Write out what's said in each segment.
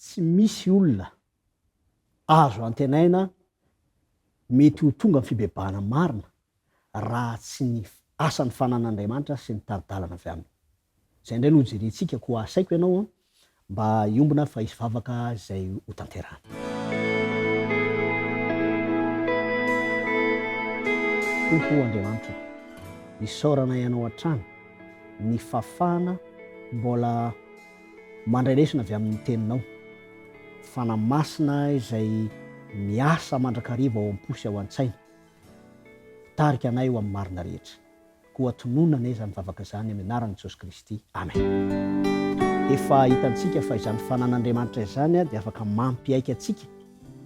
tsy misy olona azo antenaina mety ho tonga amin'ny fibebahana marina raha tsy ny asan'ny fanan'Andriamanitra sy ny taridalana avy aminy. Zay indray no jerentsika ko asaiko ianao mba hiombona fa hisy vavaka izay ho tanterahana. Tompo Andriamanitra, isaorana ianao an-trano ny fafana mbola mandrailesina avy amin'ny teninao, fanamasina izay miasa mandrakariva ao am-posy ao an-tsaina, tarika anay ho amin'ny marina rehetra, koa tononana izany vavaka izany amin'ny anaran'i Jesosy Kristy. Amen. Efa hitantsika fa izany fanan'Andriamanitra izany dia afaka mampiaika antsika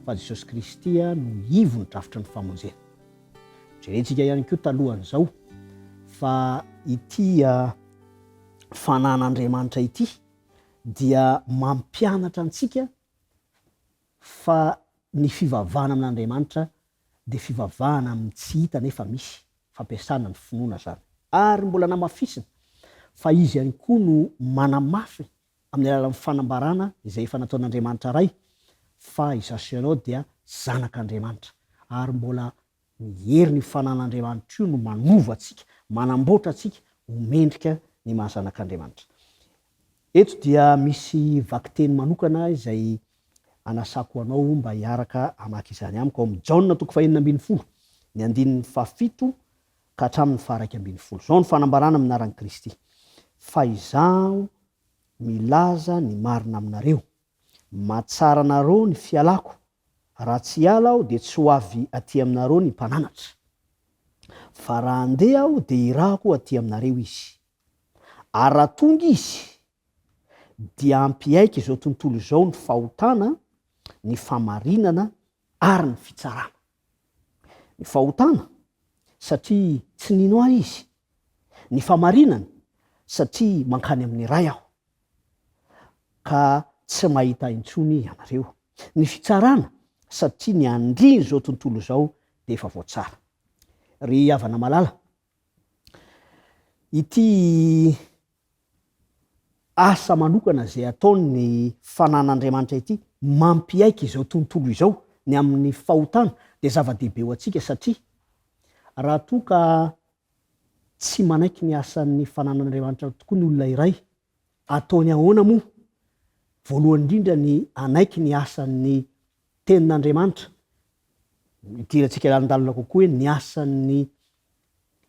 fa Jesosy Kristy no ivo ny drafitra ny famonjena. Jerentsika ihany koa talohan'izao fa ity fanan'Andriamanitra ity dia mampianatra antsika fa ny fivavahana amin'Andriamanitra dia fivavahana amin'ny tsy hita nefa misy, fampiasana ny finoana zany. Ary mbola namafisina fa izy ihany koa no manamafy amin'ny alalan'ny fanambarana izay efa nataon'Andriamanitra ray fa izaso ianao dia zanak'Andriamanitra, ary mbola mihery ny fanan'Andriamanitra io no manova atsika, manamboatra atsika ho mendrika ny mahazanak'Andriamanitra. Eto dia misy vakiteny manokana izay anasako anao mba hiaraka hamaky izany amiko ao amin'ny Jaona 4:20, ny 7 ka hatramin'ny 11. Zao ny fanambarana amin'ny anaran'i Kristy: fa izaho milaza ny marina aminareo, mahatsara anareo ny fialako, raha tsy hiala aho dia tsy ho avy aty aminareo ny mpananatra, fa raha andeha aho dia irako aty aminareo izy. Ary raha tonga izy dia ampiaika izao tontolo izao ny fahotana, ny famarinana ary ny fitsarana. Ny fahotana satria tsy nino ahy izy, ny famarinana satria mankany amin'ny ray aho ka tsy mahita intsony ianareo, ny fitsarana satria ny andriny izao tontolo izao dia efa voatsara. Ry havana malala, ity asa manokana izay ataony fanan'Andriamanitra ity mampiaika izao tontolo izao ny amin'ny fahotana dia zava-dehibe ho antsika, satria raha toa ka tsy manaiky ny asan'ny fanan'Andriamanitra tokoa ny olona iray, ataony ahoana moa? Voalohany indrindra ny anaiky ny asan'ny tenin'Andriamanitra, idirantsika lalandalina kokoa hoe ny asan'ny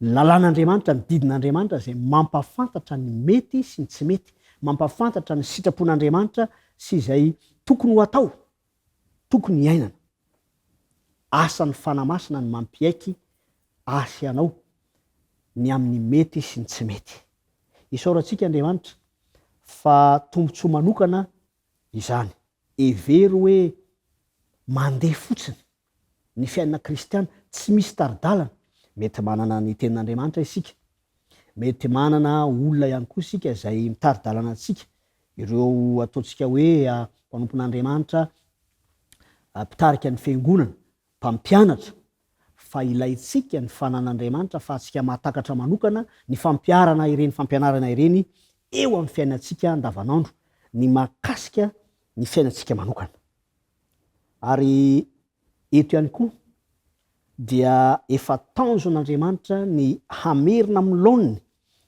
lalàn'Andriamanitra, ny didin'Andriamanitra izay mampafantatra ny mety sy ny tsy mety, mampafantatra ny sitrapon'Andriamanitra sy izay tokony ho atao, tokony hiainana. Asan'ny fanamasina ny mampiaiky asa ianao ny amin'ny mety sy ny tsy mety. Isaorantsika Andriamanitra fa tombotsoa manokana izany, hevery hoe mandeha fotsiny ny fiainana kristiana, tsy misy taridalana. Mety manana ny tenin'Andriamanitra isika, mety manana olona ihany koa isika izay mitaridalana antsika, ireo ataontsika hoe mpanompon'Andriamanitra, mpitarika ny fiangonana, mpampianatra, fa ilaitsika ny fanan'Andriamanitra fa atsika mahatakatra manokana ny fampiarana ireny, fampianarana ireny eo amin'ny fiainantsika andavanandro, ny mahakasika ny fiainantsika manokana. Ary eto ihany koa dia efa tanjon'Andriamanitra ny hamerina amin'ny laoniny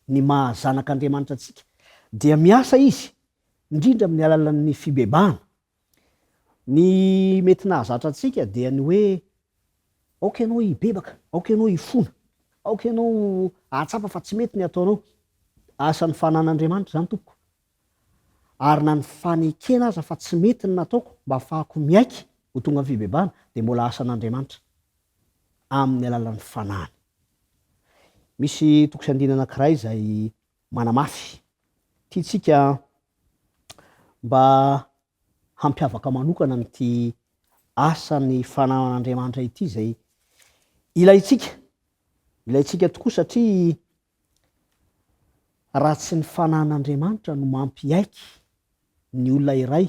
ny mahazanak'Andriamanitra antsika, dia miasa izy indrindra amin'ny alalan'ny fibebahana. Ny mety nahazatra antsika dia ny hoe aoka ianao hibebaka, aoka ianao hifona, aoka ianao ahatsapa fa tsy mety ny ataonao. Asan'ny fanan'Andriamanitra zany tompoko. Ary na ny fanekena aza fa tsy mety ny nataoko mba ahafahako miaiky ho tonga amin'ny fibebahana dia mbola asan'Andriamanitra amin'ny alalan'ny fanahany. Misy toko sandina anankiray izay manamafy tiantsika mba hampiavaka manokana amin'ity asan'ny fanan'Andriamanitra ity izay ilaitsika tokoa, satria raha tsy ny fanan'Andriamanitra no mampiaiky ny olona iray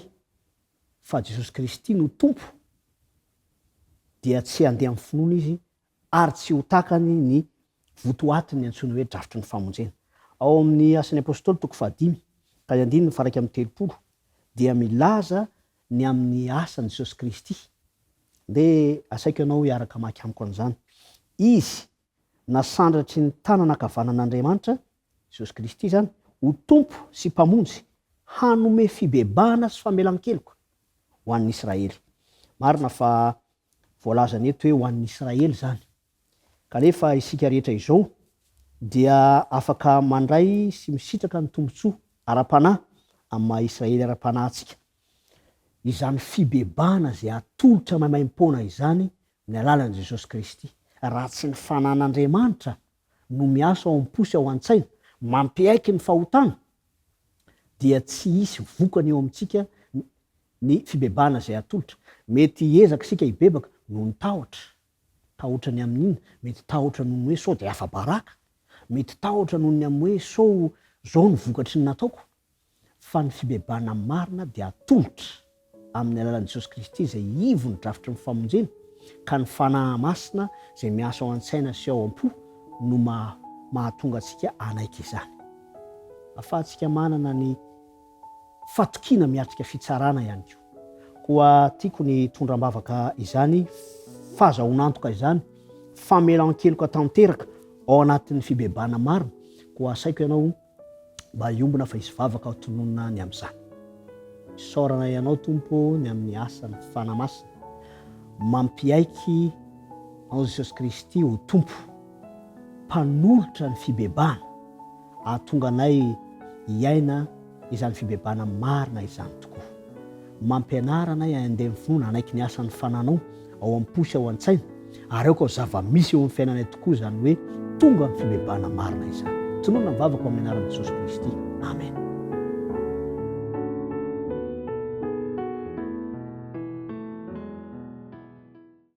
fa Jesosy Kristy no tompo, dia tsy handeha amin'ny finoana izy ary tsy ho takany ny votoatiny antsoina hoe drafitry ny famonjena. Ao amin'ny asan'ny apôstôly 5:9 dia milaza ny amin'ny asan' Jesosy Kristy. De asaiko ianao hiaraka maky amiko an'izany. Izy nasandratry ny tanana ankavanan'Andriamanitra, Jesosy Kristy zany, ho tompo sy mpamonjy, hanome fibebahana sy famelan-keloka ho an'ny Israely. Marina fa voalazany eto hoe ho an'ny Israely zany. Kanefa isika rehetra izao dia afaka mandray sy misitraka ny tombontsoa ara-panahy amin'ny maha Israely ara-panahintsika. Izany fibebahana zay atolotra maimaim-poana izany ny alalan'i Jesosy Kristy. Raha tsy ny fanan'Andriamanitra no miasa ao am-posy ao an-tsaina, mampiaiky ny fahotana, dia tsy hisy vokany eo amintsika ny fibebahana zay atolotra. Mety ezaka sika hibebaka no ny tahotra ny amin'iny, mety tahotra noho ny hoe sao de afa-baraka, mety tahotra noho ny amin'ny hoe sao zao ny vokatry ny nataoko. Fa ny fibebahana marina dia atolotra amin'ny alalan'i Jesosy Kristy zay ivo ny drafitry ny famonjena, ka ny fanahy masina zay miasa ao an-tsaina sy ao am-po no mahatonga antsika anaiky izany. Ahafahantsika manana ny fatokina miatrika fitsarana ihany koa. Koa tiako ny tondram-bavaka izany, fahazaonantoka izany, famelan-keloka tanteraka ao anatin'ny fibebahana marina. Koa asaiko ianao mba hiombona fa hisy vavaka ao tononona ny amin'izany. Saorana ianao Tompo ny amin'ny asany fanahy masina, mampiaiky ao Jesosy Kristy ho tompo, mpanolotra ny fibebahana, ahatonga anay hiaina izany fibebahana marina izany tokoa. Mampianara anay handeha mifinoana anaiky ny asan'ny fananao ao am-posy ao an-tsaina, ary ao koa zava-misy eo amin'ny fiainanay tokoa zany hoe tonga ny fibebahana marina izany. Tonona ny vavaka amin'ny anaran'i Jesosy Kristy. Amen.